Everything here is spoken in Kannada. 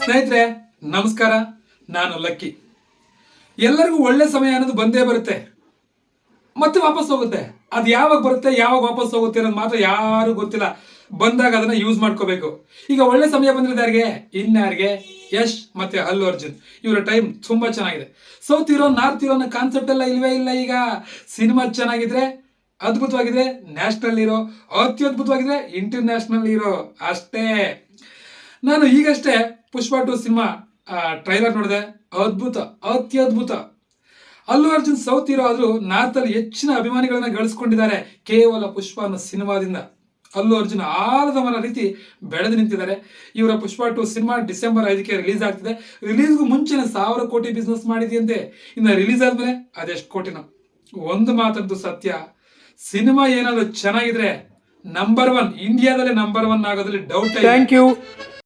ಸ್ನೇಹಿತರೆ ನಮಸ್ಕಾರ, ನಾನು ಲಕ್ಕಿ. ಎಲ್ಲರಿಗೂ ಒಳ್ಳೆ ಸಮಯ ಅನ್ನೋದು ಬಂದೇ ಬರುತ್ತೆ, ಮತ್ತೆ ವಾಪಸ್ ಹೋಗುತ್ತೆ. ಅದು ಯಾವಾಗ ಬರುತ್ತೆ, ಯಾವಾಗ ವಾಪಸ್ ಹೋಗುತ್ತೆ ಅನ್ನೋದು ಮಾತ್ರ ಯಾರು ಗೊತ್ತಿಲ್ಲ. ಬಂದಾಗ ಅದನ್ನ ಯೂಸ್ ಮಾಡ್ಕೋಬೇಕು. ಈಗ ಒಳ್ಳೆ ಸಮಯ ಬಂದಿರೋದು ಯಾರಿಗೆ? ಇನ್ಯಾರಿಗೆ? ಯಶ್ ಮತ್ತೆ ಅಲ್ಲು ಅರ್ಜುನ್ ಇವರ ಟೈಮ್ ತುಂಬಾ ಚೆನ್ನಾಗಿದೆ. ಸೌತ್ ಹೀರೋ ನಾರ್ತ್ ಹೀರೋ ಅನ್ನೋ ಕಾನ್ಸೆಪ್ಟ್ ಎಲ್ಲ ಇಲ್ವೇ ಇಲ್ಲ. ಈಗ ಸಿನಿಮಾ ಚೆನ್ನಾಗಿದ್ರೆ ಅದ್ಭುತವಾಗಿದೆ, ನ್ಯಾಷನಲ್ ಹೀರೋ ಅತ್ಯದ್ಭುತವಾಗಿದೆ, ಇಂಟರ್ನ್ಯಾಷನಲ್ ಹೀರೋ ಅಷ್ಟೇ. ನಾನು ಈಗಷ್ಟೇ ಪುಷ್ಪ 2 ಸಿನಿಮಾ ಟ್ರೈಲರ್ ನೋಡಿದೆ. ಅದ್ಭುತ, ಅತ್ಯದ್ಭುತ. ಅಲ್ಲು ಅರ್ಜುನ್ ಸೌತ್ ಹೀರೋ ಆದ್ರೂ ನಾರ್ತ್ ಅಲ್ಲಿ ಹೆಚ್ಚಿನ ಅಭಿಮಾನಿಗಳನ್ನ ಗಳಿಸ್ಕೊಂಡಿದ್ದಾರೆ ಕೇವಲ ಪುಷ್ಪ ಅನ್ನೋ ಸಿನಿಮಾದಿಂದ. ಅಲ್ಲು ಅರ್ಜುನ್ ಆಲದ ಮರ ರೀತಿ ಬೆಳೆದು ನಿಂತಿದ್ದಾರೆ. ಇವರ ಪುಷ್ಪ 2 ಸಿನಿಮಾ ಡಿಸೆಂಬರ್ 5ಕ್ಕೆ ರಿಲೀಸ್ ಆಗ್ತಿದೆ. ರಿಲೀಸ್ಗೂ ಮುಂಚೆನೆ 1000 ಕೋಟಿ ಬಿಸ್ನೆಸ್ ಮಾಡಿದೆಯಂತೆ. ಇನ್ನು ರಿಲೀಸ್ ಆದ್ಮೇಲೆ ಅದೆಷ್ಟು ಕೋಟಿನೋ. ಒಂದು ಮಾತಂತೂ ಸತ್ಯ, ಸಿನಿಮಾ ಏನಾದ್ರು ಚೆನ್ನಾಗಿದ್ರೆ ನಂಬರ್ 1 ಇಂಡಿಯಾದಲ್ಲೇ ನಂಬರ್ 1 ಆಗೋದ್ರಲ್ಲಿ ಡೌಟ್. Thank you.